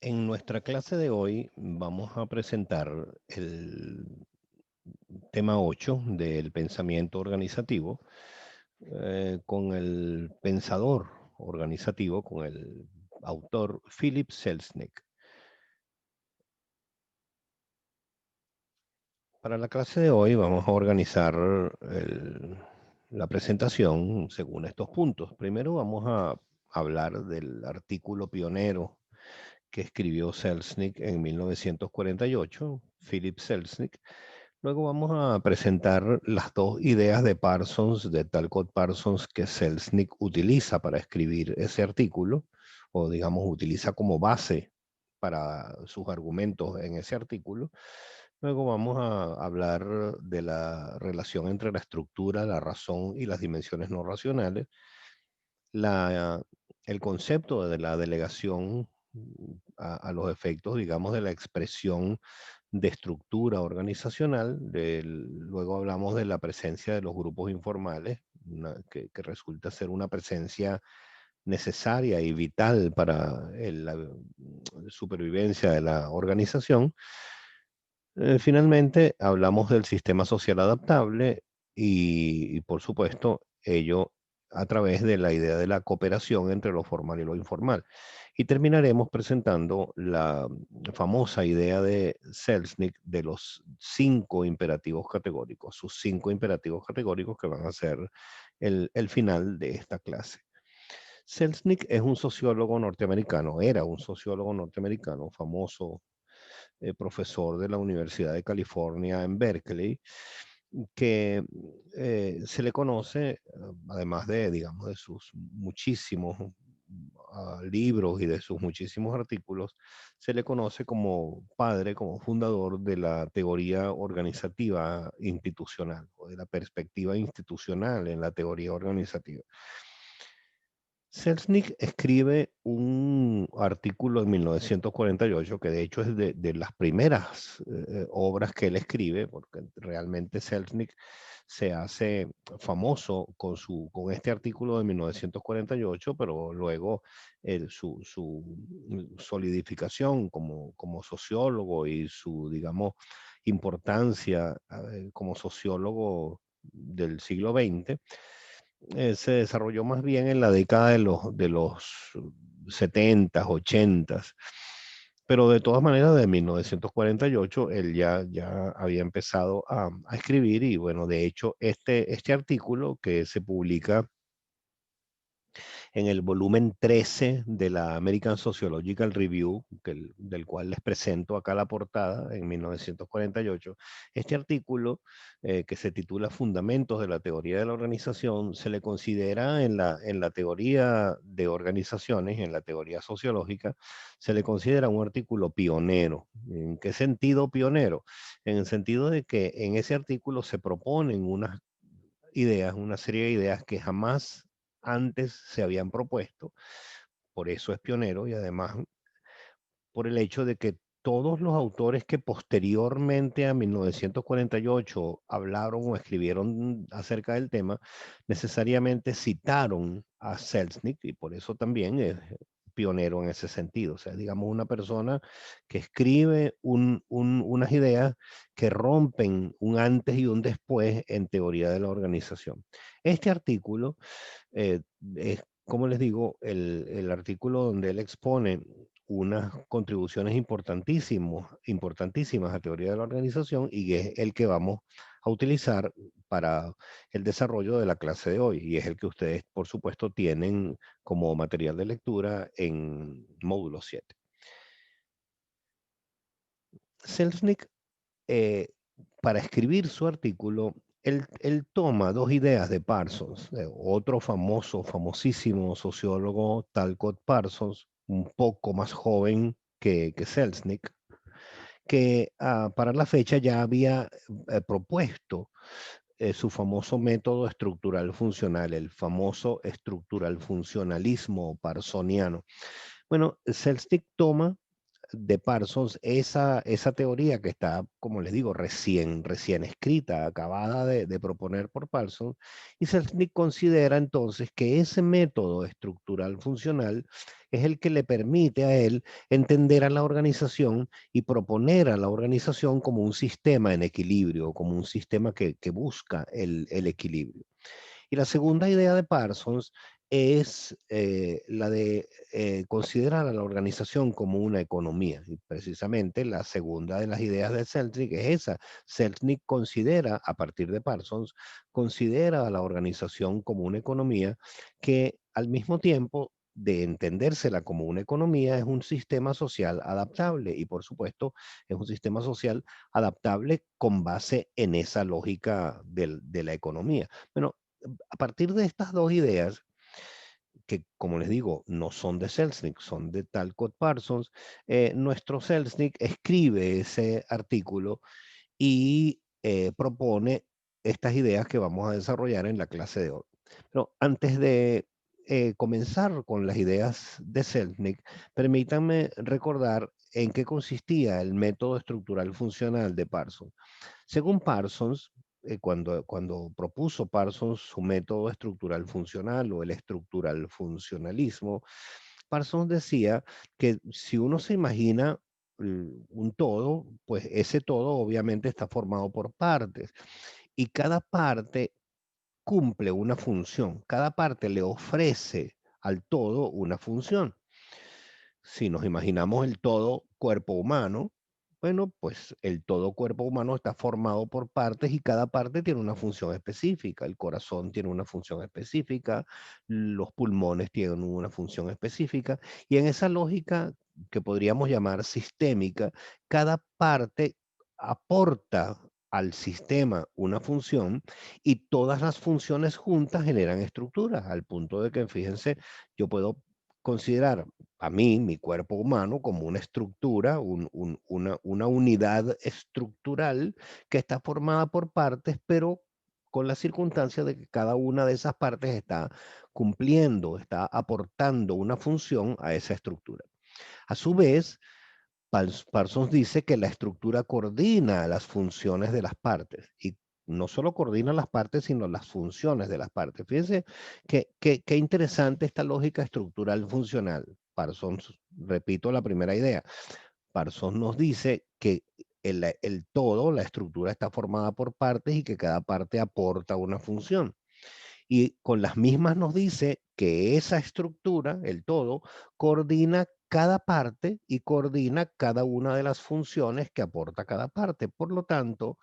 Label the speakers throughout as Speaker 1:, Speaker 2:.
Speaker 1: En nuestra clase de hoy vamos a presentar el tema 8 del pensamiento organizativo con el pensador organizativo, con el autor Philip Selznick. Para la clase de hoy vamos a organizar la presentación según estos puntos. Primero vamos a hablar del artículo pionero que escribió Selznick en 1948, Philip Selznick. Luego vamos a presentar las dos ideas de Parsons, de Talcott Parsons, que Selznick utiliza para escribir ese artículo, o digamos utiliza como base para sus argumentos en ese artículo. Luego vamos a hablar de la relación entre la estructura, la razón y las dimensiones no racionales, la, el concepto de la delegación a los efectos, digamos, de la expresión de estructura organizacional. Luego hablamos de la presencia de los grupos informales, que resulta ser una presencia necesaria y vital para la supervivencia de la organización. Finalmente, hablamos del sistema social adaptable y, por supuesto, ello a través de la idea de la cooperación entre lo formal y lo informal. Y terminaremos presentando la famosa idea de Selznick de los 5 imperativos categóricos, sus 5 imperativos categóricos que van a ser el final de esta clase. Selznick es un sociólogo norteamericano, era un sociólogo norteamericano famoso, profesor de la Universidad de California en Berkeley, que se le conoce, además de, digamos, de sus muchísimos libros y de sus muchísimos artículos, se le conoce como padre, como fundador de la teoría organizativa institucional o de la perspectiva institucional en la teoría organizativa. Selznick escribe un artículo en 1948, que de hecho es de las primeras obras que él escribe, porque realmente Selznick se hace famoso con este artículo de 1948, pero luego su solidificación como sociólogo y su, digamos, importancia como sociólogo del siglo XX se desarrolló más bien en la década de los 70, 80, pero de todas maneras de 1948 él ya había empezado a escribir y bueno, de hecho este artículo que se publica en el volumen 13 de la American Sociological Review, del cual les presento acá la portada en 1948. Este artículo, que se titula Fundamentos de la Teoría de la Organización, se le considera en la teoría de organizaciones, en la teoría sociológica, se le considera un artículo pionero. ¿En qué sentido pionero? En el sentido de que en ese artículo se proponen unas ideas, una serie de ideas que jamás antes se habían propuesto, por eso es pionero y además por el hecho de que todos los autores que posteriormente a 1948 hablaron o escribieron acerca del tema, necesariamente citaron a Selznick y por eso también es pionero en ese sentido. O sea, digamos, una persona que escribe unas ideas que rompen un antes y un después en teoría de la organización. Este artículo es, como les digo, el artículo donde él expone unas contribuciones importantísimas a teoría de la organización y es el que vamos a utilizar para el desarrollo de la clase de hoy y es el que ustedes, por supuesto, tienen como material de lectura en módulo 7. Selznick, eh, para escribir su artículo, él toma dos ideas de Parsons, otro famosísimo sociólogo, Talcott Parsons, un poco más joven que Selznick, que para la fecha ya había propuesto su famoso método estructural funcional, el famoso estructural funcionalismo parsoniano. Bueno, Selznick toma de Parsons, esa teoría que está, como les digo, recién escrita, acabada de proponer por Parsons, y Selznick considera entonces que ese método estructural funcional es el que le permite a él entender a la organización y proponer a la organización como un sistema en equilibrio, como un sistema que busca el equilibrio. Y la segunda idea de Parsons es la de considerar a la organización como una economía. Y precisamente la segunda de las ideas de Selznick es esa. Selznick considera, a partir de Parsons, considera a la organización como una economía que al mismo tiempo de entendérsela como una economía es un sistema social adaptable y por supuesto es un sistema social adaptable con base en esa lógica de la economía. Bueno, a partir de estas dos ideas, que como les digo, no son de Selznick, son de Talcott Parsons, nuestro Selznick escribe ese artículo y propone estas ideas que vamos a desarrollar en la clase de hoy. Pero antes de comenzar con las ideas de Selznick, permítanme recordar en qué consistía el método estructural funcional de Parsons. Según Parsons, cuando propuso Parsons su método estructural funcional o el estructural funcionalismo, Parsons decía que si uno se imagina un todo, pues ese todo obviamente está formado por partes y cada parte cumple una función, cada parte le ofrece al todo una función. Si nos imaginamos el todo cuerpo humano, bueno, pues el todo cuerpo humano está formado por partes y cada parte tiene una función específica. El corazón tiene una función específica, los pulmones tienen una función específica y en esa lógica que podríamos llamar sistémica, cada parte aporta al sistema una función y todas las funciones juntas generan estructuras, al punto de que, fíjense, yo puedo considerar a mí, mi cuerpo humano, como una estructura, una unidad estructural que está formada por partes, pero con la circunstancia de que cada una de esas partes está cumpliendo, está aportando una función a esa estructura. A su vez, Parsons dice que la estructura coordina las funciones de las partes y no solo coordina las partes, sino las funciones de las partes. Fíjense qué interesante esta lógica estructural funcional. Parsons, repito la primera idea, Parsons nos dice que el todo, la estructura está formada por partes y que cada parte aporta una función. Y con las mismas nos dice que esa estructura, el todo, coordina cada parte y coordina cada una de las funciones que aporta cada parte. Por lo tanto,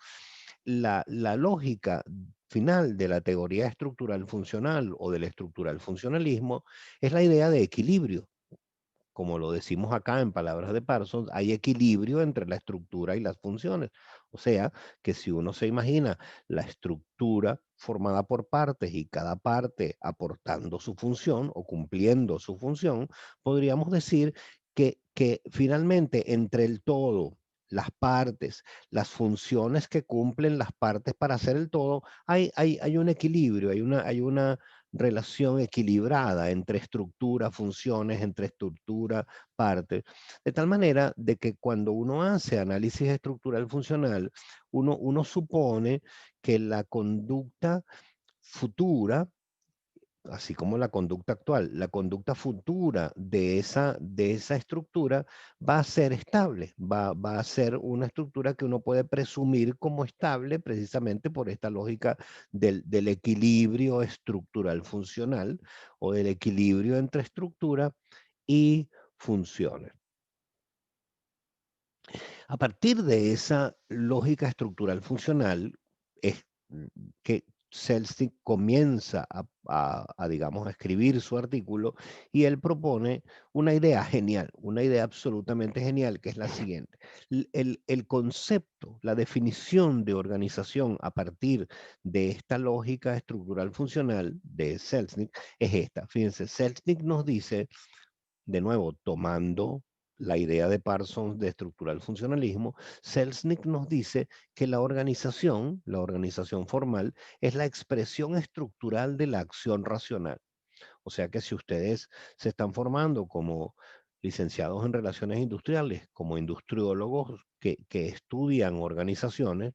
Speaker 1: la lógica final de la teoría estructural funcional o del estructural funcionalismo es la idea de equilibrio. Como lo decimos acá en palabras de Parsons, hay equilibrio entre la estructura y las funciones. O sea, que si uno se imagina la estructura formada por partes y cada parte aportando su función o cumpliendo su función, podríamos decir que finalmente entre el todo, las partes, las funciones que cumplen las partes para hacer el todo, hay un equilibrio, hay una relación equilibrada entre estructura, funciones, entre estructura, partes, de tal manera de que cuando uno hace análisis estructural funcional, uno supone que la conducta futura, así como la conducta actual, la conducta futura de esa estructura va a ser estable, va a ser una estructura que uno puede presumir como estable precisamente por esta lógica del equilibrio estructural funcional o del equilibrio entre estructura y funciones. A partir de esa lógica estructural funcional es que Selznick comienza digamos, a escribir su artículo y él propone una idea genial, una idea absolutamente genial, que es la siguiente. El concepto, la definición de organización a partir de esta lógica estructural funcional de Selznick es esta. Fíjense, Selznick nos dice, de nuevo, tomando la idea de Parsons de estructural funcionalismo, Selznick nos dice que la organización formal, es la expresión estructural de la acción racional. O sea que si ustedes se están formando como licenciados en relaciones industriales, como industriólogos que estudian organizaciones,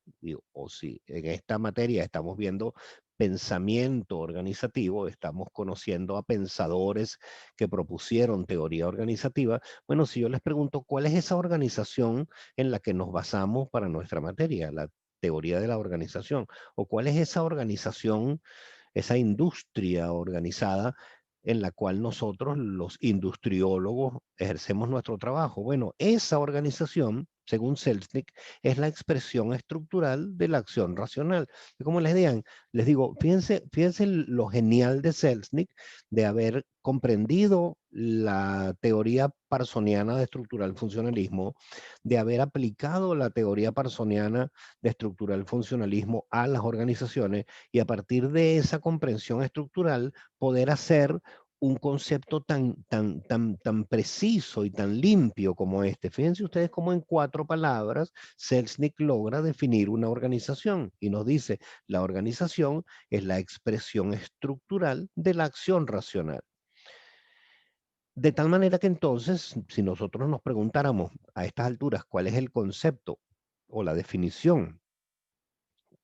Speaker 1: o si en esta materia estamos viendo pensamiento organizativo, estamos conociendo a pensadores que propusieron teoría organizativa. Bueno, si yo les pregunto cuál es esa organización en la que nos basamos para nuestra materia, la teoría de la organización, o cuál es esa organización, esa industria organizada en la cual nosotros, los industriólogos, ejercemos nuestro trabajo. Bueno, esa organización, según Selznick, es la expresión estructural de la acción racional. Y como les digo, fíjense lo genial de Selznick de haber comprendido la teoría parsoniana de estructural funcionalismo, de haber aplicado la teoría parsoniana de estructural funcionalismo a las organizaciones y a partir de esa comprensión estructural poder hacer un concepto tan preciso y tan limpio como este. Fíjense ustedes cómo en 4 palabras Selznick logra definir una organización y nos dice, la organización es la expresión estructural de la acción racional. De tal manera que entonces, si nosotros nos preguntáramos a estas alturas cuál es el concepto o la definición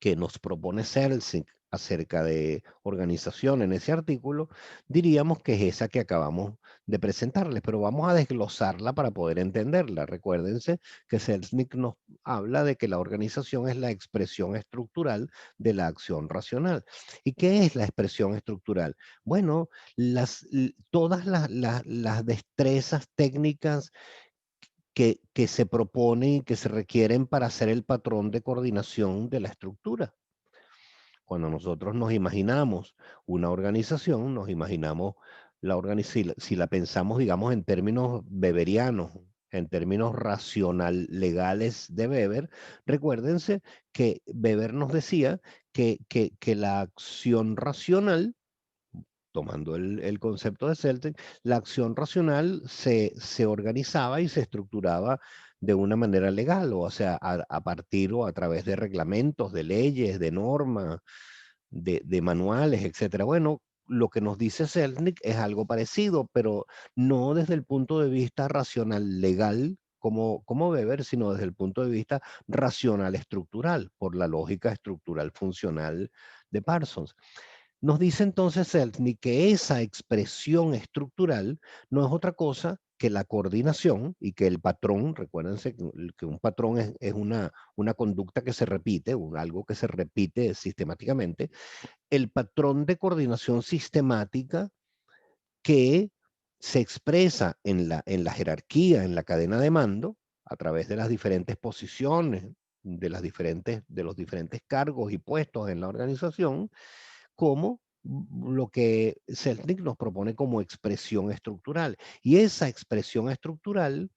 Speaker 1: que nos propone Selznick acerca de organización en ese artículo, diríamos que es esa que acabamos de presentarles, pero vamos a desglosarla para poder entenderla. Recuérdense que Selznick nos habla de que la organización es la expresión estructural de la acción racional. ¿Y qué es la expresión estructural? Bueno, todas las destrezas técnicas que se proponen y que se requieren para hacer el patrón de coordinación de la estructura. Cuando nosotros nos imaginamos una organización, nos imaginamos si la pensamos, digamos, en términos weberianos, en términos racional legales de Weber, recuérdense que Weber nos decía que la acción racional, tomando el concepto de Selten, la acción racional se organizaba y se estructuraba de una manera legal, o sea, a partir o a través de reglamentos, de leyes, de normas, de manuales, etcétera. Bueno, lo que nos dice Selznick es algo parecido, pero no desde el punto de vista racional legal, como Weber, sino desde el punto de vista racional estructural, por la lógica estructural funcional de Parsons. Nos dice entonces Selznick que esa expresión estructural no es otra cosa que la coordinación y que el patrón, recuérdense que un patrón es una conducta que se repite, algo que se repite sistemáticamente, el patrón de coordinación sistemática que se expresa en la jerarquía, en la cadena de mando, a través de las diferentes posiciones, de los diferentes cargos y puestos en la organización, como lo que Selznick nos propone como expresión estructural. Y esa expresión estructural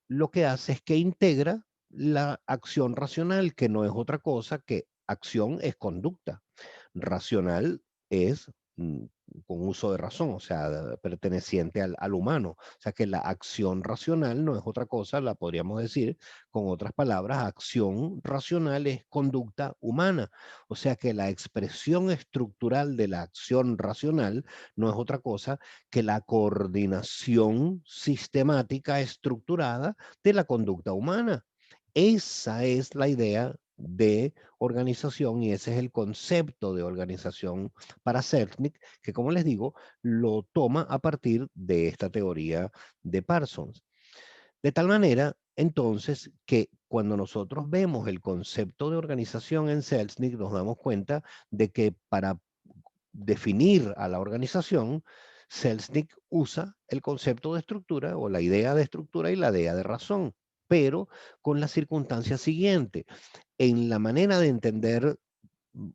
Speaker 1: lo que hace es que integra la acción racional, que no es otra cosa que acción es conducta. Racional es con uso de razón, o sea, perteneciente al humano. O sea que la acción racional no es otra cosa, la podríamos decir con otras palabras, acción racional es conducta humana. O sea que la expresión estructural de la acción racional no es otra cosa que la coordinación sistemática estructurada de la conducta humana. Esa es la idea de organización y ese es el concepto de organización para Selznick, que como les digo, lo toma a partir de esta teoría de Parsons. De tal manera, entonces, que cuando nosotros vemos el concepto de organización en Selznick, nos damos cuenta de que para definir a la organización, Selznick usa el concepto de estructura o la idea de estructura y la idea de razón, pero con la circunstancia siguiente. En la manera de entender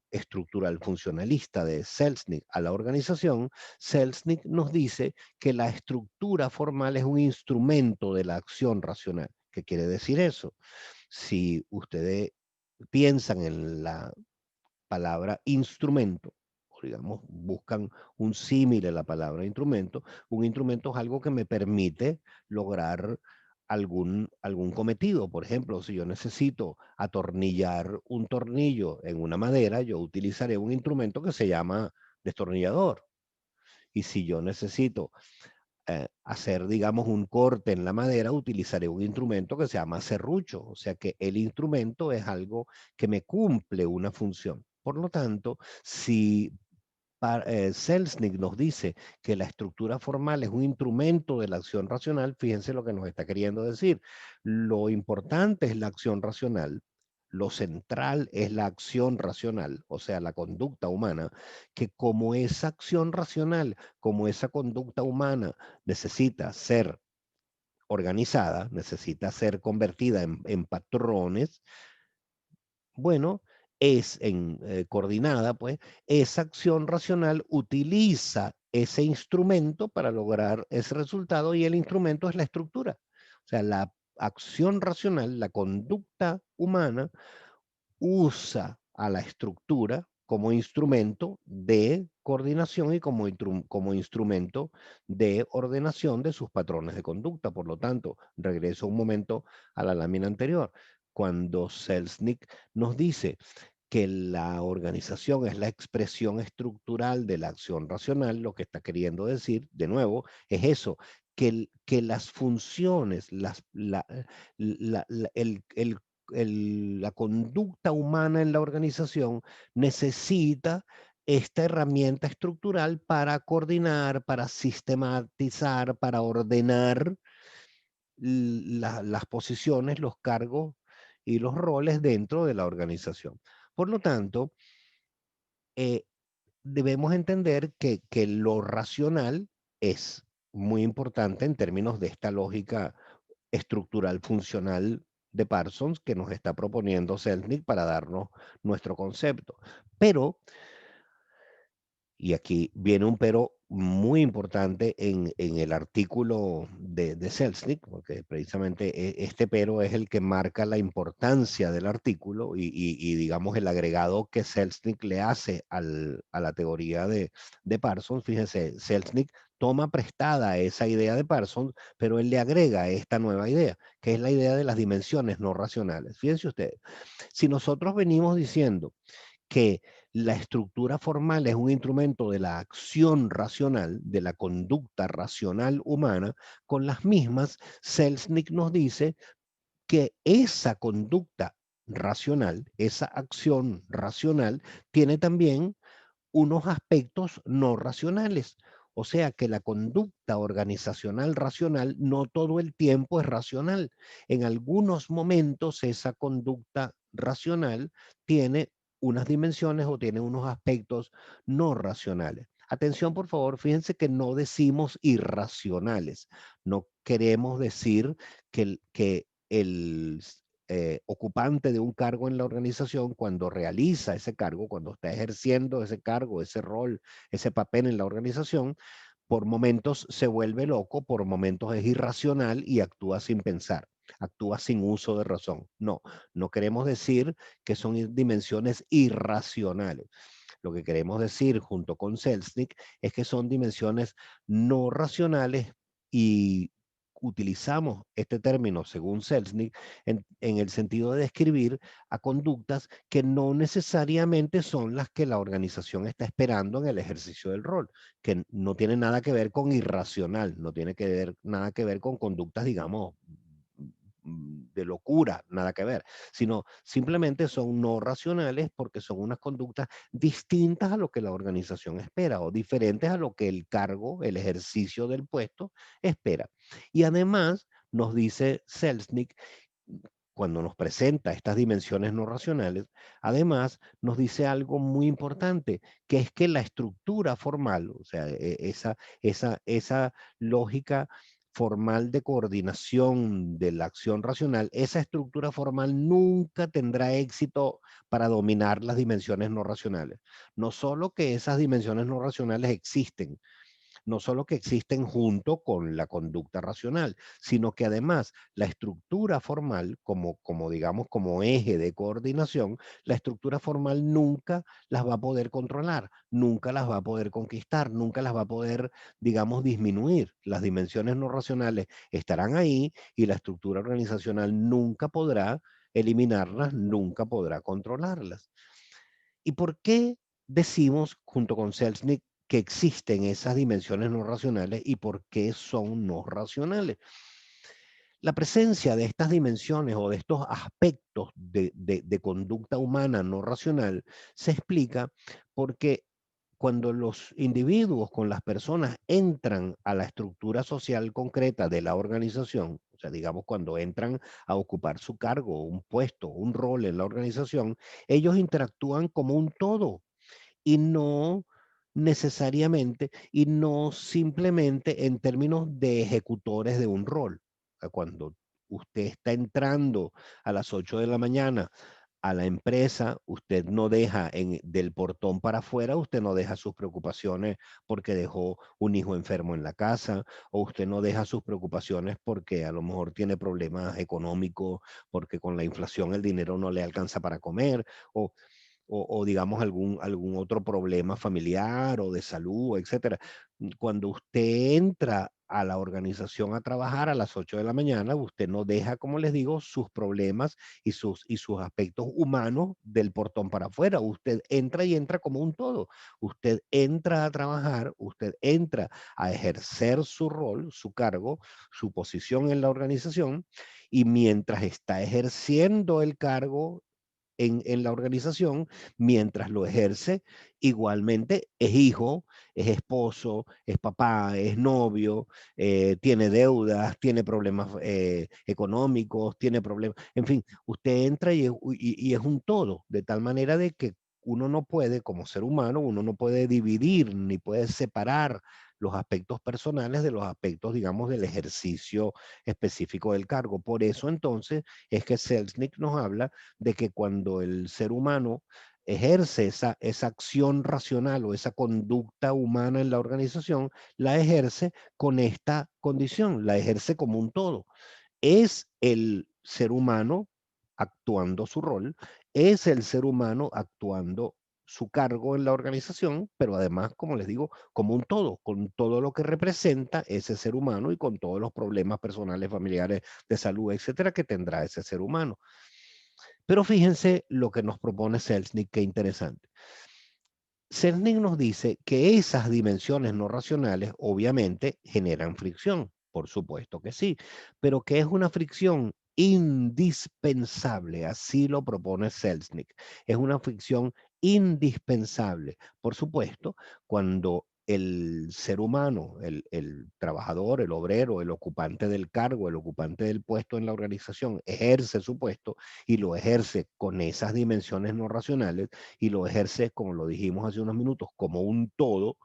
Speaker 1: estructural funcionalista de Selznick a la organización, Selznick nos dice que la estructura formal es un instrumento de la acción racional. ¿Qué quiere decir eso? Si ustedes piensan en la palabra instrumento, o digamos, buscan un símil a la palabra instrumento, un instrumento es algo que me permite lograr algún cometido. Por ejemplo, si yo necesito atornillar un tornillo en una madera, yo utilizaré un instrumento que se llama destornillador. Y si yo necesito hacer, digamos, un corte en la madera, utilizaré un instrumento que se llama serrucho. O sea que el instrumento es algo que me cumple una función. Por lo tanto, si Selznick nos dice que la estructura formal es un instrumento de la acción racional, fíjense lo que nos está queriendo decir. Lo importante es la acción racional, lo central es la acción racional, o sea, la conducta humana, que como esa acción racional, como esa conducta humana necesita ser organizada, necesita ser convertida en patrones, bueno, coordinada, pues, esa acción racional utiliza ese instrumento para lograr ese resultado y el instrumento es la estructura. O sea, la acción racional, la conducta humana, usa a la estructura como instrumento de coordinación y como instrumento de ordenación de sus patrones de conducta. Por lo tanto, regreso un momento a la lámina anterior. Cuando Selznick nos dice que la organización es la expresión estructural de la acción racional, lo que está queriendo decir, de nuevo, es eso, que las funciones, la conducta humana en la organización necesita esta herramienta estructural para coordinar, para sistematizar, para ordenar las posiciones, los cargos y los roles dentro de la organización. Por lo tanto, eh, debemos entender que lo racional es muy importante en términos de esta lógica estructural funcional de Parsons que nos está proponiendo Selznick para darnos nuestro concepto. Pero y aquí viene un pero muy importante en el artículo de Selznick, porque precisamente este pero es el que marca la importancia del artículo y digamos el agregado que Selznick le hace a la teoría de Parsons. Fíjense, Selznick toma prestada esa idea de Parsons, pero él le agrega esta nueva idea, que es la idea de las dimensiones no racionales. Fíjense ustedes, si nosotros venimos diciendo que la estructura formal es un instrumento de la acción racional, de la conducta racional humana, con las mismas, Selznick nos dice que esa conducta racional, esa acción racional, tiene también unos aspectos no racionales. O sea que la conducta organizacional racional no todo el tiempo es racional. En algunos momentos esa conducta racional tiene unas dimensiones o tiene unos aspectos no racionales. Atención, por favor, fíjense que no decimos irracionales. No queremos decir que el ocupante de un cargo en la organización, cuando realiza ese cargo, cuando está ejerciendo ese cargo, ese rol, ese papel en la organización, por momentos se vuelve loco, por momentos es irracional y actúa sin pensar, actúa sin uso de razón. No, no queremos decir que son dimensiones irracionales. Lo que queremos decir junto con Selznick es que son dimensiones no racionales y utilizamos este término, según Selznick, en el sentido de describir a conductas que no necesariamente son las que la organización está esperando en el ejercicio del rol, que no tiene nada que ver con irracional, no tiene nada que ver con conductas, digamos, de locura, nada que ver, sino simplemente son no racionales porque son unas conductas distintas a lo que la organización espera o diferentes a lo que el cargo, el ejercicio del puesto espera. Y además nos dice Selznick, cuando nos presenta estas dimensiones no racionales, además nos dice algo muy importante, que es que la estructura formal, o sea, esa lógica formal de coordinación de la acción racional, esa estructura formal nunca tendrá éxito para dominar las dimensiones no racionales. No solo que esas dimensiones no racionales existen, no solo que existen junto con la conducta racional, sino que además la estructura formal, como digamos, como eje de coordinación, la estructura formal nunca las va a poder controlar, nunca las va a poder conquistar, nunca las va a poder, digamos, disminuir. Las dimensiones no racionales estarán ahí y la estructura organizacional nunca podrá eliminarlas, nunca podrá controlarlas. ¿Y por qué decimos, junto con Selznick, que existen esas dimensiones no racionales y por qué son no racionales. La presencia de estas dimensiones o de estos aspectos de conducta humana no racional se explica porque cuando los individuos con las personas entran a la estructura social concreta de la organización, o sea, digamos, cuando entran a ocupar su cargo, un puesto, un rol en la organización, ellos interactúan como un todo y no necesariamente, y no simplemente en términos de ejecutores de un rol. O sea, cuando usted está entrando a las 8 de la mañana a la empresa, usted no deja del portón para afuera, usted no deja sus preocupaciones porque dejó un hijo enfermo en la casa, o usted no deja sus preocupaciones porque a lo mejor tiene problemas económicos, porque con la inflación el dinero no le alcanza para comer, o o digamos algún otro problema familiar o de salud, etcétera. Cuando usted entra a la organización a trabajar a las 8 de la mañana, usted no deja, como les digo, sus problemas y sus aspectos humanos del portón para afuera. Usted entra y entra como un todo. Usted entra a trabajar, usted entra a ejercer su rol, su cargo, su posición en la organización, y mientras está ejerciendo el cargo en la organización, mientras lo ejerce, igualmente es hijo, es esposo, es papá, es novio, tiene deudas, tiene problemas económicos, tiene problemas, en fin, usted entra y es un todo, de tal manera de que uno no puede, como ser humano, uno no puede dividir ni puede separar los aspectos personales de los aspectos, digamos, del ejercicio específico del cargo. Por eso entonces es que Selznick nos habla de que cuando el ser humano ejerce esa acción racional o esa conducta humana en la organización, la ejerce con esta condición, la ejerce como un todo. Es el ser humano actuando su rol, es el ser humano actuando su cargo en la organización, pero además, como les digo, como un todo, con todo lo que representa ese ser humano y con todos los problemas personales, familiares, de salud, etcétera, que tendrá ese ser humano. Pero fíjense lo que nos propone Selznick, qué interesante. Selznick nos dice que esas dimensiones no racionales obviamente generan fricción, por supuesto que sí, pero que es una fricción indispensable, así lo propone Selznick. Es una fricción indispensable. Por supuesto, cuando el ser humano, el trabajador, el obrero, el ocupante del cargo, el ocupante del puesto en la organización, ejerce su puesto y lo ejerce con esas dimensiones no racionales, y lo ejerce, como lo dijimos hace unos minutos, como un todo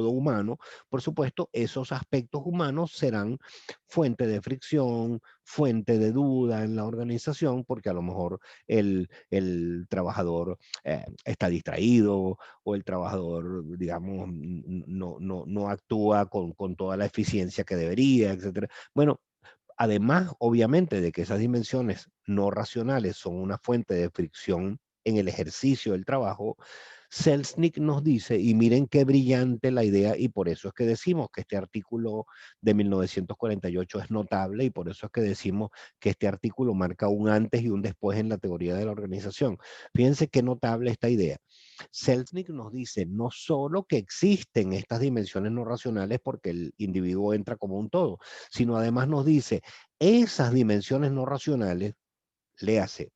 Speaker 1: humano, por supuesto, esos aspectos humanos serán fuente de fricción, fuente de duda en la organización, porque a lo mejor el trabajador está distraído o el trabajador, digamos, no actúa con toda la eficiencia que debería, etcétera. Bueno, además, obviamente, de que esas dimensiones no racionales son una fuente de fricción en el ejercicio del trabajo, Selznick nos dice, y miren qué brillante la idea, y por eso es que decimos que este artículo de 1948 es notable, y por eso es que decimos que este artículo marca un antes y un después en la teoría de la organización. Fíjense qué notable esta idea. Selznick nos dice no solo que existen estas dimensiones no racionales porque el individuo entra como un todo, sino además nos dice esas dimensiones no racionales, léase,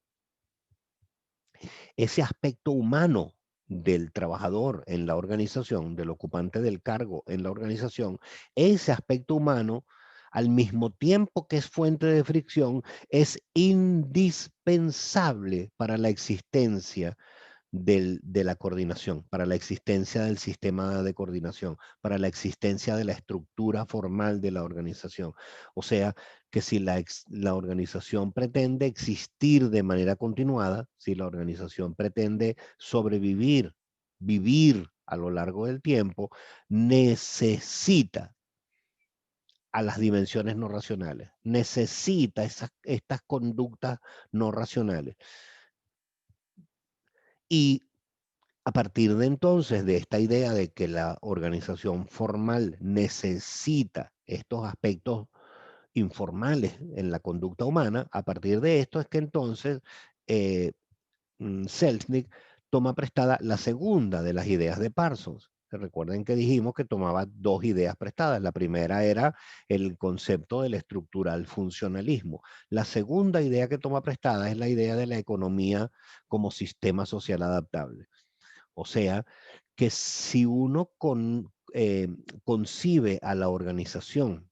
Speaker 1: ese aspecto humano del trabajador en la organización, del ocupante del cargo en la organización, ese aspecto humano, al mismo tiempo que es fuente de fricción, es indispensable para la existencia de la coordinación, para la existencia del sistema de coordinación, para la existencia de la estructura formal de la organización. O sea, que si la organización pretende existir de manera continuada, si la organización pretende sobrevivir, vivir a lo largo del tiempo, necesita a las dimensiones no racionales, necesita estas conductas no racionales. Y a partir de entonces, de esta idea de que la organización formal necesita estos aspectos informales en la conducta humana, a partir de esto es que entonces eh, Selznick toma prestada la segunda de las ideas de Parsons, Recuerden que dijimos que tomaba dos ideas prestadas. La primera era el concepto del estructural funcionalismo. La segunda idea que toma prestada es la idea de la economía como sistema social adaptable. O sea, que si uno concibe a la organización,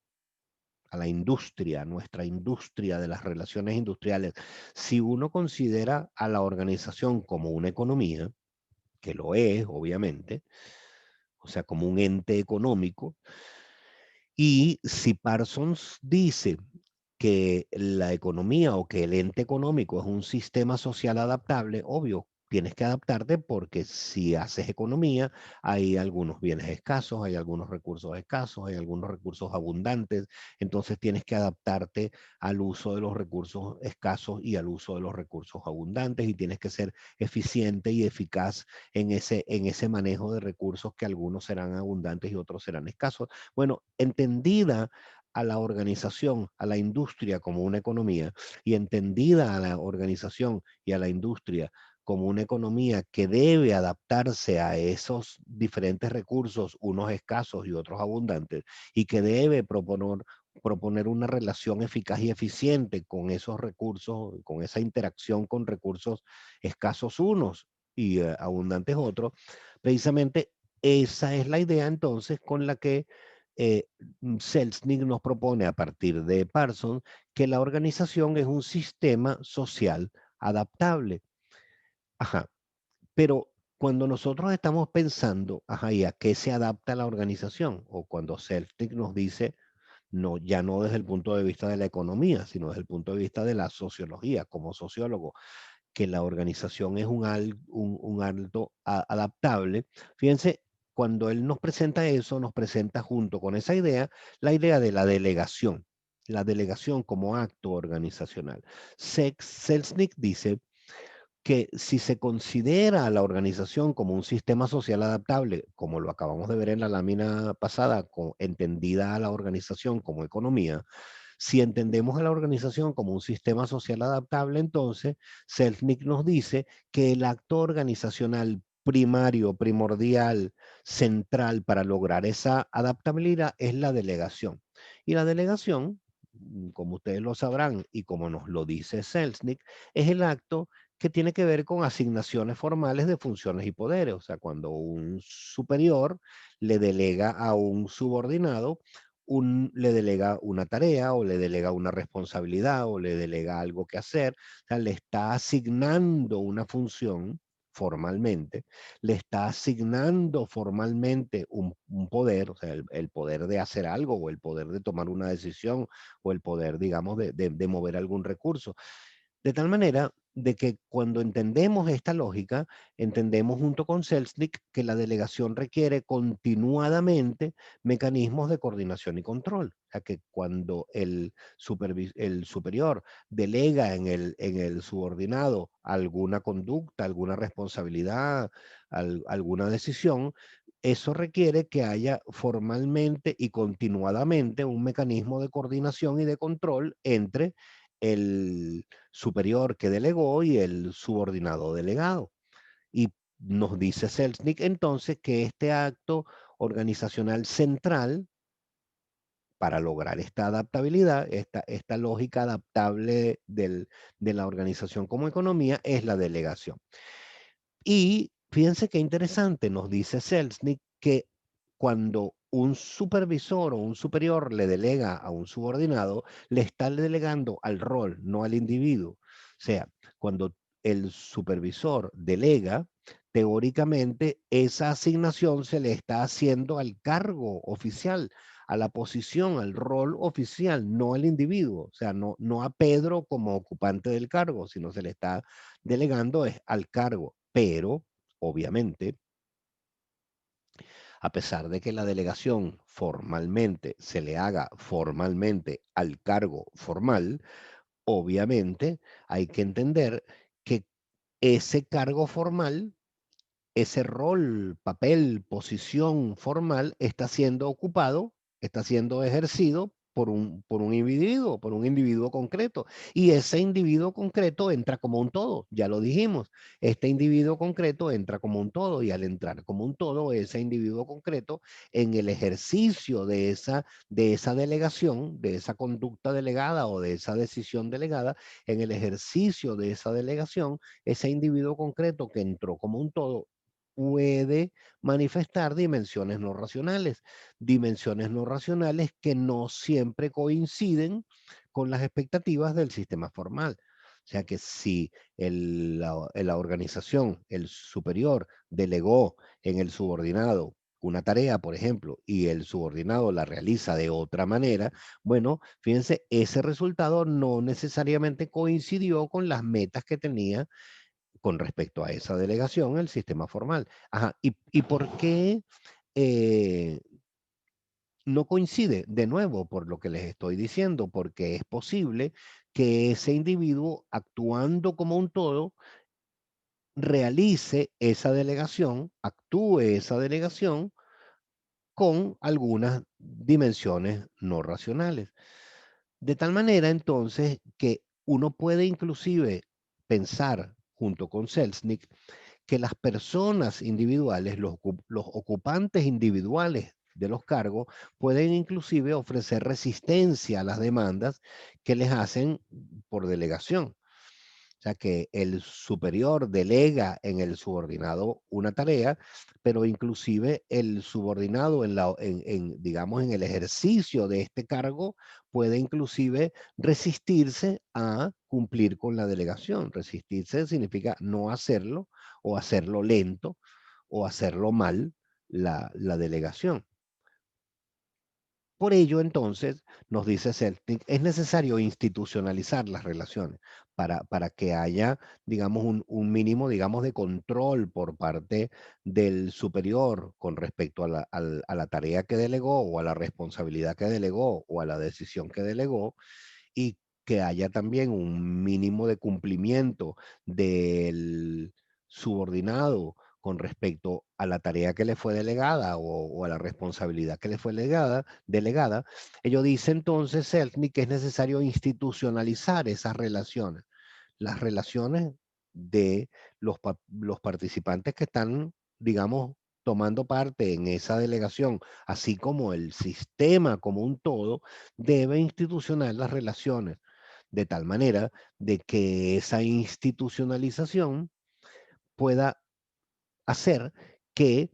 Speaker 1: a la industria, nuestra industria de las relaciones industriales, si uno considera a la organización como una economía, que lo es, obviamente, o sea, como un ente económico, y si Parsons dice que la economía o que el ente económico es un sistema social adaptable, obvio, tienes que adaptarte porque si haces economía, hay algunos bienes escasos, hay algunos recursos escasos, hay algunos recursos abundantes, entonces tienes que adaptarte al uso de los recursos escasos y al uso de los recursos abundantes y tienes que ser eficiente y eficaz en ese manejo de recursos que algunos serán abundantes y otros serán escasos. Bueno, entendida a la organización, a la industria como una economía y entendida a la organización y a la industria como una economía que debe adaptarse a esos diferentes recursos, unos escasos y otros abundantes, y que debe proponer una relación eficaz y eficiente con esos recursos, con esa interacción con recursos escasos unos y abundantes otros, precisamente esa es la idea entonces con la que eh, Selznick nos propone a partir de Parsons que la organización es un sistema social adaptable. Ajá, pero cuando nosotros estamos pensando, ajá, ¿y a qué se adapta la organización? O cuando Selznick nos dice, no, ya no desde el punto de vista de la economía, sino desde el punto de vista de la sociología, como sociólogo, que la organización es un alto adaptable. Fíjense, cuando él nos presenta eso, nos presenta junto con esa idea, la idea de la delegación como acto organizacional. Selznick dice que si se considera a la organización como un sistema social adaptable, como lo acabamos de ver en la lámina pasada, entendida a la organización como economía, si entendemos a la organización como un sistema social adaptable, entonces Selznick nos dice que el acto organizacional primario, primordial, central para lograr esa adaptabilidad es la delegación. Y la delegación, como ustedes lo sabrán y como nos lo dice Selznick, es el acto que tiene que ver con asignaciones formales de funciones y poderes. O sea, cuando un superior le delega a un subordinado le delega una tarea o le delega una responsabilidad o le delega algo que hacer, o sea, le está asignando una función formalmente, le está asignando formalmente un poder, o sea, el poder de hacer algo o el poder de tomar una decisión o el poder, digamos, de mover algún recurso. De tal manera de que cuando entendemos esta lógica, entendemos junto con Selznick que la delegación requiere continuadamente mecanismos de coordinación y control. O sea, que cuando el superior delega en el subordinado alguna conducta, alguna responsabilidad, alguna decisión, eso requiere que haya formalmente y continuadamente un mecanismo de coordinación y de control entre el superior que delegó y el subordinado delegado. Y nos dice Selznick entonces que este acto organizacional central para lograr esta adaptabilidad, esta lógica adaptable de la organización como economía es la delegación. Y fíjense qué interesante, nos dice Selznick que cuando un supervisor o un superior le delega a un subordinado, le está delegando al rol, no al individuo. O sea, cuando el supervisor delega, teóricamente esa asignación se le está haciendo al cargo oficial, a la posición, al rol oficial, no al individuo. O sea, no a Pedro como ocupante del cargo, sino se le está delegando es al cargo. Pero, obviamente, a pesar de que la delegación formalmente se le haga formalmente al cargo formal, obviamente hay que entender que ese cargo formal, ese rol, papel, posición formal está siendo ocupado, está siendo ejercido por un individuo concreto. Y ese individuo concreto entra como un todo, ya lo dijimos. Este individuo concreto entra como un todo y al entrar como un todo, ese individuo concreto en el ejercicio de esa delegación, de esa conducta delegada o de esa decisión delegada, en el ejercicio de esa delegación, ese individuo concreto que entró como un todo puede manifestar dimensiones no racionales que no siempre coinciden con las expectativas del sistema formal. O sea que si la organización, el superior, delegó en el subordinado una tarea, por ejemplo, y el subordinado la realiza de otra manera, bueno, fíjense, ese resultado no necesariamente coincidió con las metas que tenía con respecto a esa delegación el sistema formal. Ajá, ¿y por qué no coincide? De nuevo, por lo que les estoy diciendo, porque es posible que ese individuo, actuando como un todo, realice esa delegación, actúe esa delegación con algunas dimensiones no racionales. De tal manera entonces que uno puede inclusive pensar junto con Selznick que las personas individuales, los ocupantes individuales de los cargos, pueden inclusive ofrecer resistencia a las demandas que les hacen por delegación. O sea, que el superior delega en el subordinado una tarea, pero inclusive el subordinado digamos, en el ejercicio de este cargo puede inclusive resistirse a cumplir con la delegación. Resistirse significa no hacerlo o hacerlo lento o hacerlo mal la delegación. Por ello, entonces, nos dice Celtic, es necesario institucionalizar las relaciones para que haya, digamos, un mínimo, digamos, de control por parte del superior con respecto a la tarea que delegó o a la responsabilidad que delegó o a la decisión que delegó y que haya también un mínimo de cumplimiento del subordinado con respecto a la tarea que le fue delegada o a la responsabilidad que le fue delegada. Ello dice entonces Selznick que es necesario institucionalizar esas relaciones, las relaciones de los participantes que están, digamos, tomando parte en esa delegación, así como el sistema como un todo, debe institucionar las relaciones de tal manera de que esa institucionalización pueda hacer que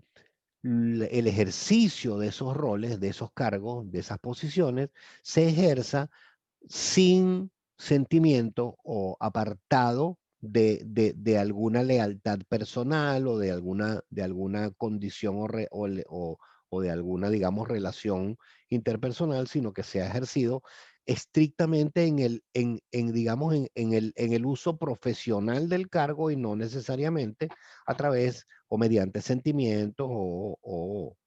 Speaker 1: el ejercicio de esos roles, de esos cargos, de esas posiciones, se ejerza sin sentimiento o apartado de alguna lealtad personal o de alguna condición o de alguna, digamos, relación interpersonal, sino que sea ejercido estrictamente digamos, en el uso profesional del cargo y no necesariamente a través o mediante sentimientos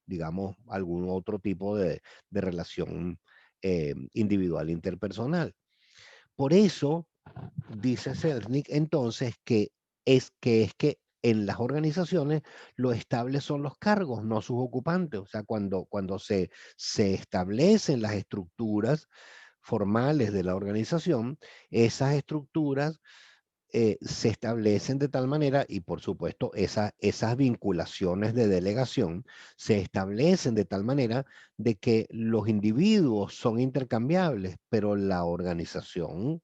Speaker 1: digamos, algún otro tipo de relación individual interpersonal. Por eso, dice Selznick, entonces, que en las organizaciones lo estable son los cargos, no sus ocupantes. O sea, cuando se establecen las estructuras formales de la organización, esas estructuras se establecen de tal manera, y por supuesto esas vinculaciones de delegación se establecen de tal manera de que los individuos son intercambiables, pero la organización,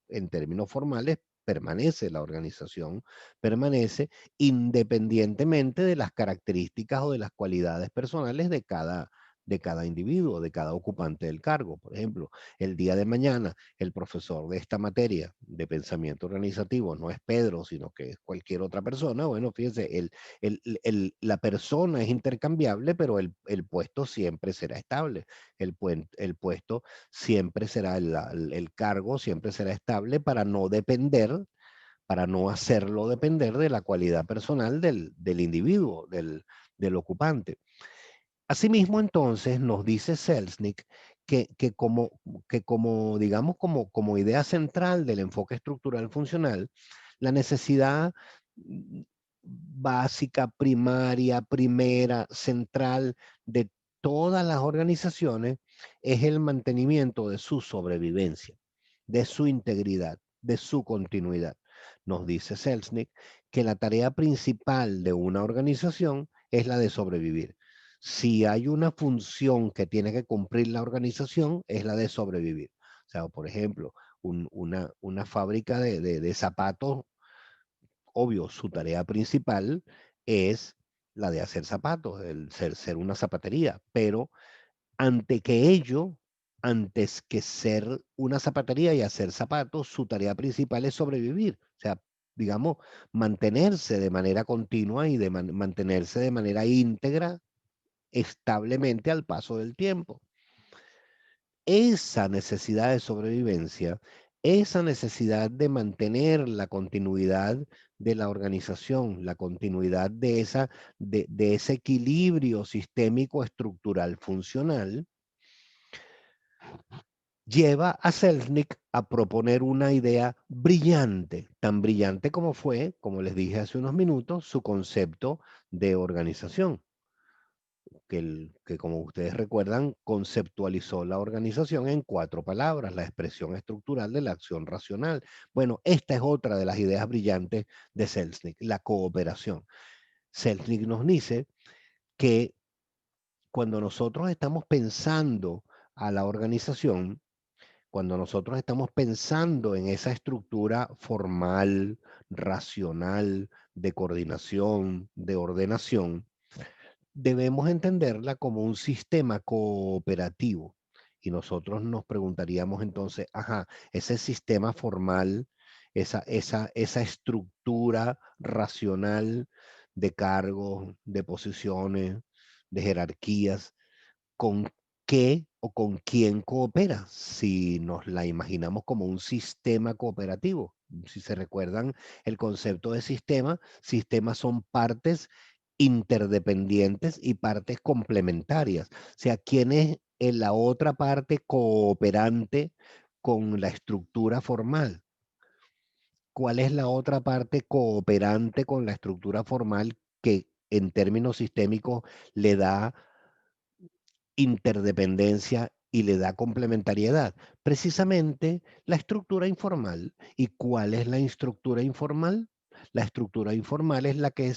Speaker 1: en términos formales, permanece, la organización permanece independientemente de las características o de las cualidades personales de cada individuo, de cada ocupante del cargo. Por ejemplo, el día de mañana, el profesor de esta materia de pensamiento organizativo no es Pedro, sino que es cualquier otra persona. Bueno, fíjense, la persona es intercambiable, pero el puesto siempre será estable. El puesto siempre será, el cargo siempre será estable para no depender, para no hacerlo depender de la cualidad personal del individuo, del ocupante. Asimismo, entonces, nos dice Selznick que como, digamos, como idea central del enfoque estructural funcional, la necesidad básica, primaria, primera, central de todas las organizaciones es el mantenimiento de su sobrevivencia, de su integridad, de su continuidad. Nos dice Selznick que la tarea principal de una organización es la de sobrevivir. Si hay una función que tiene que cumplir la organización, es la de sobrevivir. O sea, por ejemplo, una fábrica de zapatos, obvio, su tarea principal es la de hacer zapatos, el ser una zapatería, pero ante que ello, antes que ser una zapatería y hacer zapatos, su tarea principal es sobrevivir. O sea, digamos, mantenerse de manera continua y mantenerse de manera íntegra, establemente al paso del tiempo. Esa necesidad de sobrevivencia, esa necesidad de mantener la continuidad de la organización, la continuidad de ese equilibrio sistémico estructural funcional, lleva a Selznick a proponer una idea brillante, tan brillante como fue, como les dije hace unos minutos, su concepto de organización, que como ustedes recuerdan, conceptualizó la organización en 4 palabras, la expresión estructural de la acción racional. Bueno, esta es otra de las ideas brillantes de Selznick, la cooperación. Selznick nos dice que cuando nosotros estamos pensando a la organización, cuando nosotros estamos pensando en esa estructura formal, racional, de coordinación, de ordenación, debemos entenderla como un sistema cooperativo. Y nosotros nos preguntaríamos entonces, ajá, ese sistema formal, esa estructura racional de cargos, de posiciones, de jerarquías, ¿con qué o con quién coopera? Si nos la imaginamos como un sistema cooperativo. Si se recuerdan el concepto de sistema, sistemas son partes interdependientes y partes complementarias. O sea, ¿quién es en la otra parte cooperante con la estructura formal? ¿Cuál es la otra parte cooperante con la estructura formal que en términos sistémicos le da interdependencia y le da complementariedad? Precisamente la estructura informal. ¿Y cuál es la estructura informal? La estructura informal es la que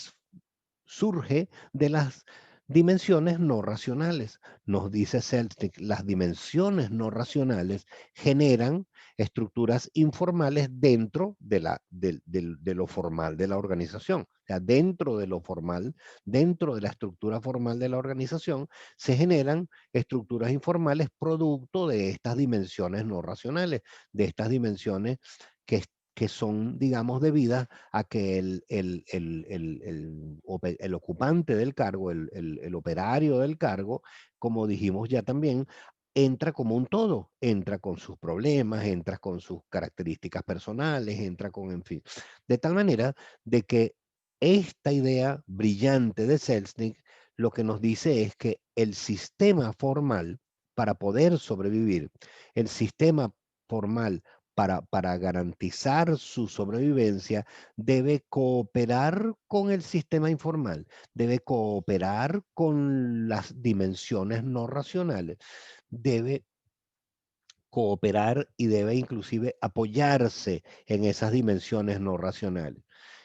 Speaker 1: surge de las dimensiones no racionales. Nos dice Celtic, las dimensiones no racionales generan estructuras informales dentro de lo formal de la organización. O sea, dentro de lo formal, dentro de la estructura formal de la organización, se generan estructuras informales producto de estas dimensiones no racionales, de estas dimensiones que, que son, digamos, debidas a que el ocupante del cargo, el operario del cargo, como dijimos ya también, entra como un todo, entra con sus problemas, entra con sus características personales, entra con, en fin. De tal manera de que esta idea brillante de Selznick lo que nos dice es que el sistema formal, para poder sobrevivir, el sistema formal para garantizar su sobrevivencia, debe cooperar con el sistema informal, debe cooperar con las dimensiones no racionales, debe cooperar y debe inclusive apoyarse en esas dimensiones no racionales.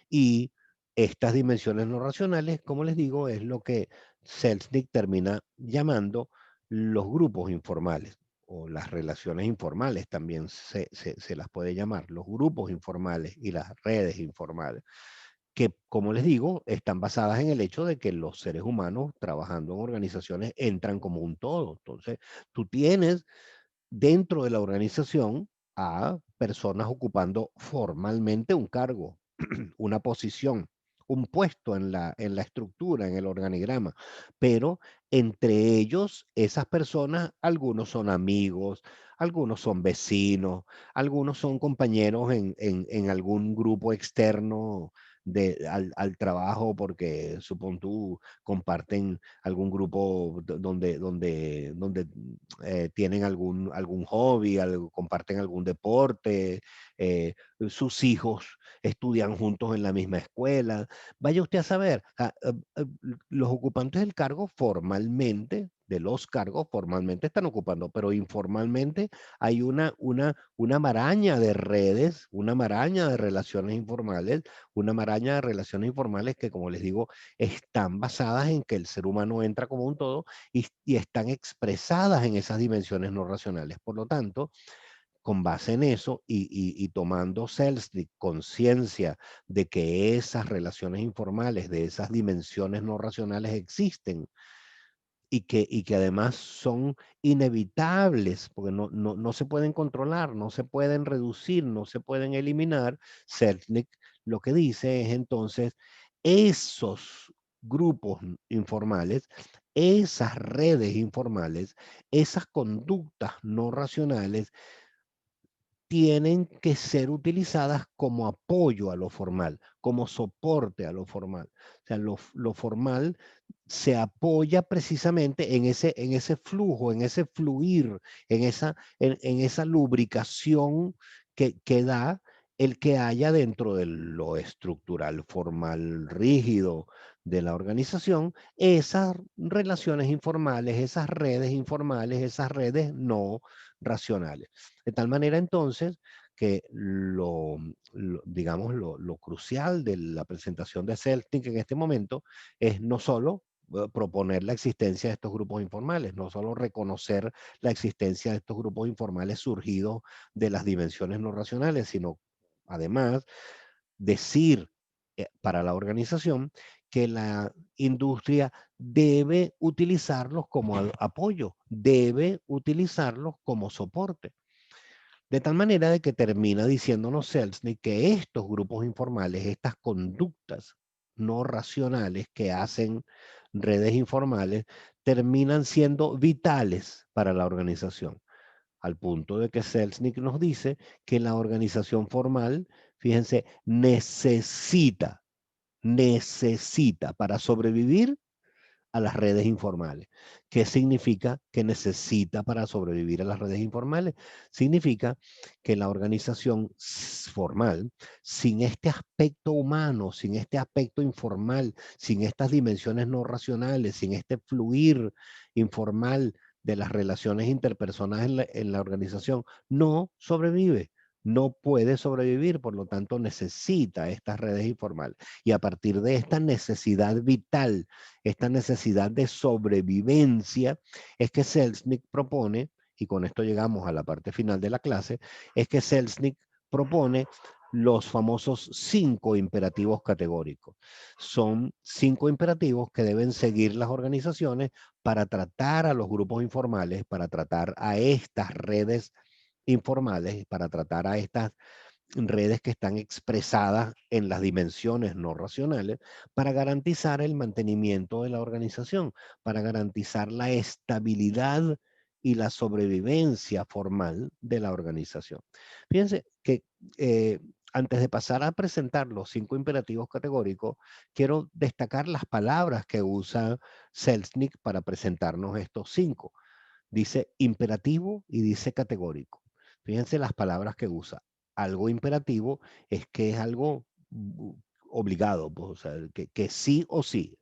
Speaker 1: Y estas dimensiones no racionales, como les digo, es lo que Selznick termina llamando los grupos informales o las relaciones informales también se las puede llamar, los grupos informales y las redes informales, que, como les digo, están basadas en el hecho de que los seres humanos trabajando en organizaciones entran como un todo. Entonces, tú tienes dentro de la organización a personas ocupando formalmente un cargo, una posición, un puesto en la estructura, en el organigrama, pero entre ellos, esas personas, algunos son amigos, algunos son vecinos, algunos son compañeros en algún grupo externo al trabajo, porque supón tú comparten algún grupo donde tienen algún hobby, comparten algún deporte, sus hijos estudian juntos en la misma escuela. Vaya usted a saber, los ocupantes del cargo formalmente de los cargos formalmente están ocupando, pero informalmente hay una maraña de redes, una maraña de relaciones informales, una maraña de relaciones informales que, como les digo, están basadas en que el ser humano entra como un todo y están expresadas en esas dimensiones no racionales. Por lo tanto, con base en eso y tomando Selznick conciencia de que esas relaciones informales, de esas dimensiones no racionales existen y que además son inevitables, porque no se pueden controlar, no se pueden reducir, no se pueden eliminar, Selznick lo que dice es entonces, esos grupos informales, esas redes informales, esas conductas no racionales, tienen que ser utilizadas como apoyo a lo formal, como soporte a lo formal. O sea, lo formal se apoya precisamente en ese flujo, en ese fluir, en esa lubricación que da el que haya dentro de lo estructural, formal, rígido de la organización, esas relaciones informales, esas redes no racionales. De tal manera entonces que digamos, lo crucial de la presentación de Celtic en este momento es no solo proponer la existencia de estos grupos informales, no solo reconocer la existencia de estos grupos informales surgidos de las dimensiones no racionales, sino además decir para la organización que la industria debe utilizarlos como apoyo, debe utilizarlos como soporte. De tal manera de que termina diciéndonos Selznick que estos grupos informales, estas conductas no racionales que hacen redes informales, terminan siendo vitales para la organización. Al punto de que Selznick nos dice que la organización formal, fíjense, necesita para sobrevivir a las redes informales. ¿Qué significa que necesita para sobrevivir a las redes informales? Significa que la organización formal, sin este aspecto humano, sin este aspecto informal, sin estas dimensiones no racionales, sin este fluir informal de las relaciones interpersonales en la organización, no sobrevive. No puede sobrevivir, por lo tanto necesita estas redes informales. Y a partir de esta necesidad vital, esta necesidad de sobrevivencia, es que Selznick propone, y con esto llegamos a la parte final de la clase, es que Selznick propone los famosos 5 imperativos categóricos. Son 5 imperativos que deben seguir las organizaciones para tratar a los grupos informales, para tratar a estas redes informales, para tratar a estas redes que están expresadas en las dimensiones no racionales para garantizar el mantenimiento de la organización, para garantizar la estabilidad y la sobrevivencia formal de la organización. Fíjense que antes de pasar a presentar los 5 imperativos categóricos, quiero destacar las palabras que usa Selznick para presentarnos estos 5. Dice imperativo y dice categórico. Fíjense las palabras que usa. Algo imperativo es que es algo obligado, pues, o sea, que sí o sí.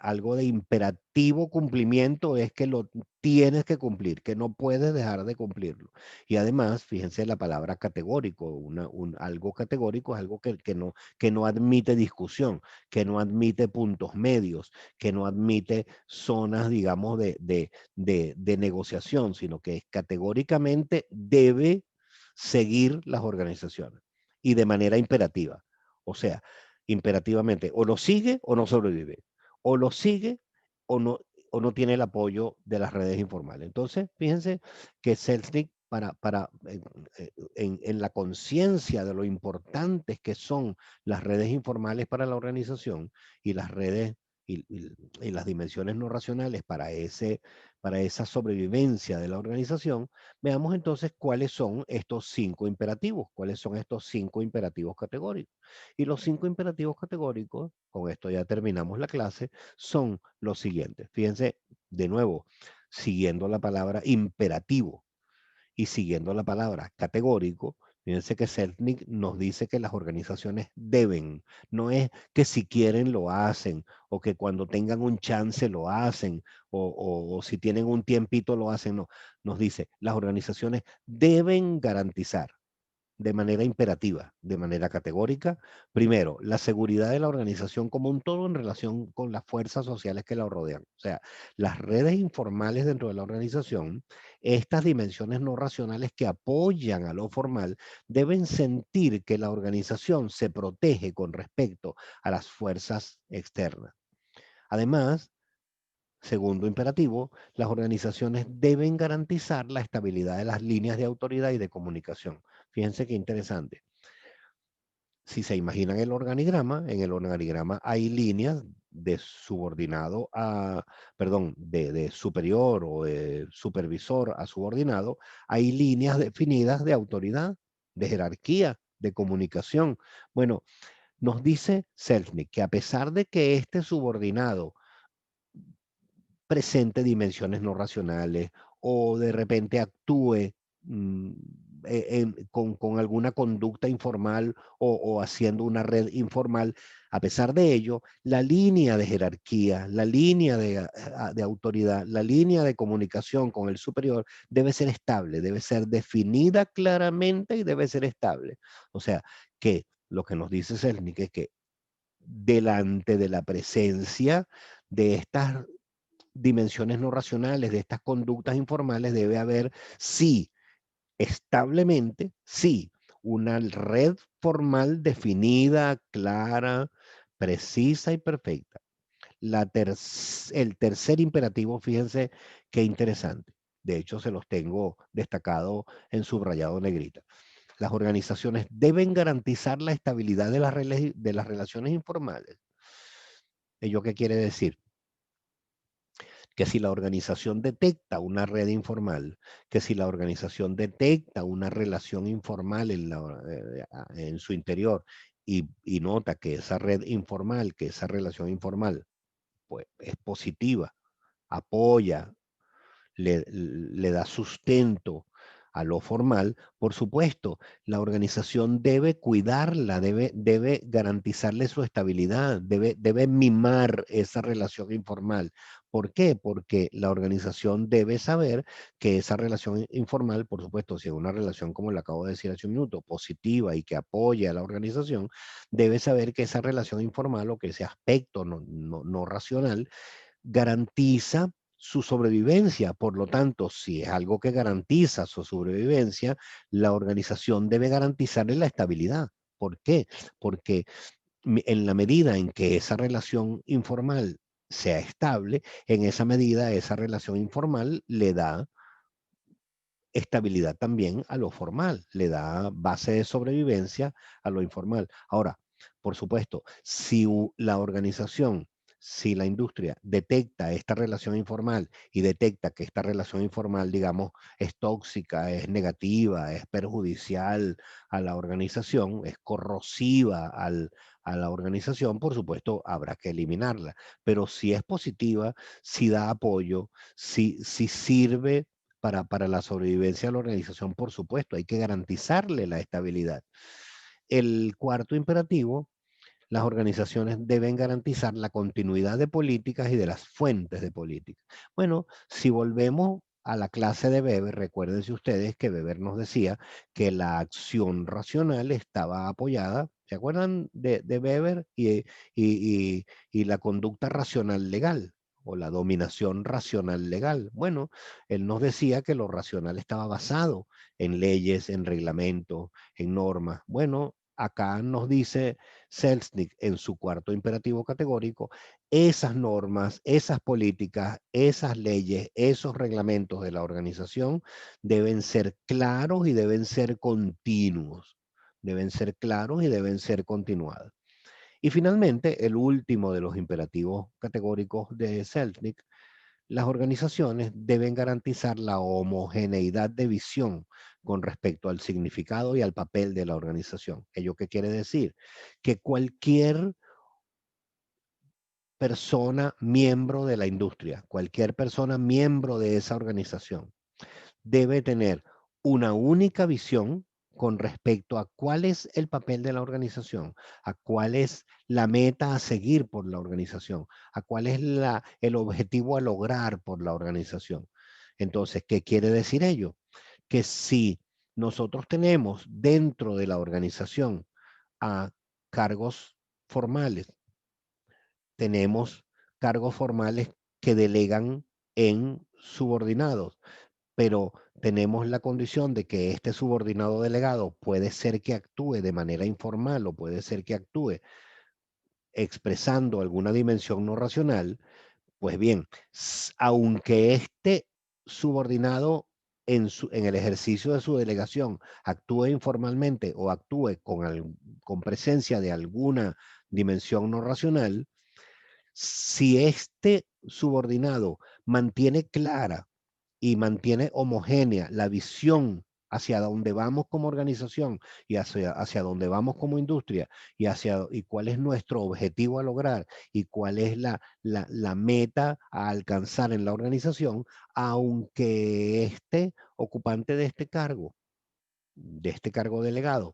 Speaker 1: Algo de imperativo cumplimiento es que lo tienes que cumplir, que no puedes dejar de cumplirlo. Y además, fíjense la palabra categórico. Algo categórico es algo que no admite discusión, que no admite puntos medios, que no admite zonas, digamos, de negociación, sino que categóricamente debe seguir las organizaciones y de manera imperativa. O sea, imperativamente, o lo sigue o no sobrevive, o lo sigue o no tiene el apoyo de las redes informales. Entonces, fíjense que Selznick, en la conciencia de lo importantes que son las redes informales para la organización y las redes y las dimensiones no racionales para esa sobrevivencia de la organización, veamos entonces cuáles son estos 5 imperativos, cuáles son estos 5 imperativos categóricos. Y los 5 imperativos categóricos, con esto ya terminamos la clase, son los siguientes. Fíjense, de nuevo, siguiendo la palabra imperativo y siguiendo la palabra categórico, Fíjense que Selznick nos dice que las organizaciones deben, no es que si quieren lo hacen, o que cuando tengan un chance lo hacen, o si tienen un tiempito lo hacen, no. Nos dice, las organizaciones deben garantizar de manera imperativa, de manera categórica, primero, la seguridad de la organización como un todo en relación con las fuerzas sociales que la rodean. O sea, las redes informales dentro de la organización, estas dimensiones no racionales que apoyan a lo formal, deben sentir que la organización se protege con respecto a las fuerzas externas. Además, segundo imperativo, las organizaciones deben garantizar la estabilidad de las líneas de autoridad y de comunicación. Fíjense qué interesante. Si se imaginan el organigrama, en el organigrama hay líneas de subordinado a, perdón, de superior o de supervisor a subordinado, hay líneas definidas de autoridad, de jerarquía, de comunicación. Bueno, nos dice Selznick que a pesar de que este subordinado presente dimensiones no racionales o de repente actúe mm, con alguna conducta informal o haciendo una red informal. A pesar de ello, la línea de jerarquía, la línea de autoridad, la línea de comunicación con el superior debe ser estable, debe ser definida claramente y debe ser estable. O sea, que lo que nos dice Selznick es que delante de la presencia de estas dimensiones no racionales, de estas conductas informales, debe haber, sí, establemente, sí, una red formal definida, clara, precisa y perfecta. El tercer imperativo, fíjense qué interesante. De hecho, se los tengo destacado en subrayado negrita. Las organizaciones deben garantizar la estabilidad de las relaciones informales. ¿Ello qué quiere decir? Que si la organización detecta una red informal, que si la organización detecta una relación informal en su interior y nota que esa red informal, que esa relación informal, pues es positiva, apoya, le da sustento a lo formal, por supuesto, la organización debe cuidarla, debe garantizarle su estabilidad, debe mimar esa relación informal. ¿Por qué? Porque la organización debe saber que esa relación informal, por supuesto, si es una relación, como le acabo de decir hace un minuto, positiva y que apoya a la organización, debe saber que esa relación informal o que ese aspecto no racional garantiza su sobrevivencia. Por lo tanto, si es algo que garantiza su sobrevivencia, la organización debe garantizarle la estabilidad. ¿Por qué? Porque en la medida en que esa relación informal sea estable, en esa medida esa relación informal le da estabilidad también a lo formal, le da base de sobrevivencia a lo informal. Ahora, por supuesto, si la organización, si la industria detecta esta relación informal y detecta que esta relación informal, digamos, es tóxica, es negativa, es perjudicial a la organización, es corrosiva a la organización, por supuesto, habrá que eliminarla. Pero si es positiva, si da apoyo, si sirve para la sobrevivencia de la organización, por supuesto, hay que garantizarle la estabilidad. El cuarto imperativo, las organizaciones deben garantizar la continuidad de políticas y de las fuentes de políticas. Bueno, si volvemos a la clase de Weber, recuérdense ustedes que Weber nos decía que la acción racional estaba apoyada, ¿se acuerdan de Weber? Y la conducta racional legal o la dominación racional legal. Bueno, él nos decía que lo racional estaba basado en leyes, en reglamentos, en normas. Bueno, acá nos dice Selznick en su cuarto imperativo categórico, esas normas, esas políticas, esas leyes, esos reglamentos de la organización deben ser claros y deben ser continuos. Deben ser claros y deben ser continuados. Y finalmente, el último de los imperativos categóricos de Selznick, las organizaciones deben garantizar la homogeneidad de visión con respecto al significado y al papel de la organización. ¿Ello qué quiere decir? Que cualquier persona miembro de la industria, cualquier persona miembro de esa organización, debe tener una única visión con respecto a cuál es el papel de la organización, a cuál es la meta a seguir por la organización, a cuál es el objetivo a lograr por la organización. Entonces, ¿qué quiere decir ello? Que si nosotros tenemos dentro de la organización a cargos formales, tenemos cargos formales que delegan en subordinados, pero tenemos la condición de que este subordinado delegado puede ser que actúe de manera informal o puede ser que actúe expresando alguna dimensión no racional. Pues bien, aunque este subordinado en el ejercicio de su delegación actúe informalmente o actúe con presencia de alguna dimensión no racional, si este subordinado mantiene clara y mantiene homogénea la visión hacia dónde vamos como organización y hacia dónde vamos como industria y cuál es nuestro objetivo a lograr y cuál es la meta a alcanzar en la organización, aunque este ocupante de este cargo delegado,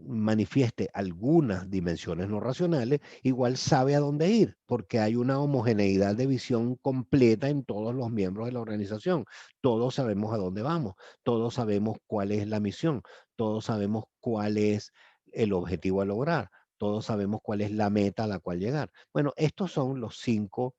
Speaker 1: manifieste algunas dimensiones no racionales, igual sabe a dónde ir, porque hay una homogeneidad de visión completa en todos los miembros de la organización. Todos sabemos a dónde vamos, todos sabemos cuál es la misión, todos sabemos cuál es el objetivo a lograr, todos sabemos cuál es la meta a la cual llegar. Bueno, estos son los 5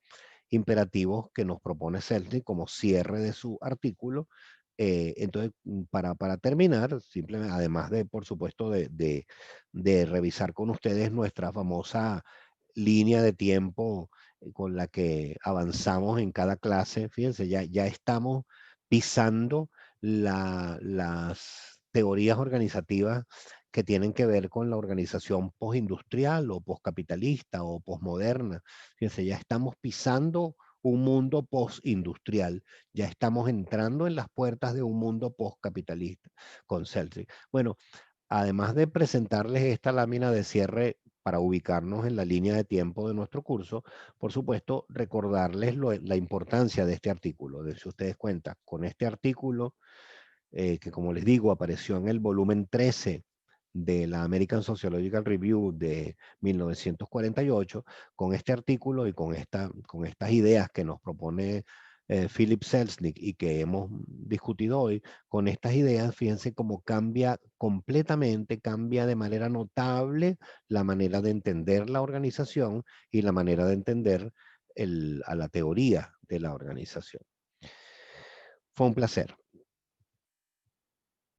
Speaker 1: imperativos que nos propone Selznick como cierre de su artículo. Entonces, para terminar, simplemente, además de, por supuesto, de revisar con ustedes nuestra famosa línea de tiempo con la que avanzamos en cada clase, fíjense, ya estamos pisando las teorías organizativas que tienen que ver con la organización postindustrial o postcapitalista o posmoderna. Fíjense, ya estamos pisando un mundo postindustrial, ya estamos entrando en las puertas de un mundo postcapitalista con Celtic. Bueno, además de presentarles esta lámina de cierre para ubicarnos en la línea de tiempo de nuestro curso, por supuesto, recordarles la importancia de este artículo. De si ustedes cuentan con este artículo, que como les digo, apareció en el volumen 13 de la American Sociological Review de 1948, con este artículo y con estas ideas que nos propone Philip Selznick y que hemos discutido hoy, con estas ideas, fíjense cómo cambia completamente, cambia de manera notable la manera de entender la organización y la manera de entender a la teoría de la organización. Fue un placer.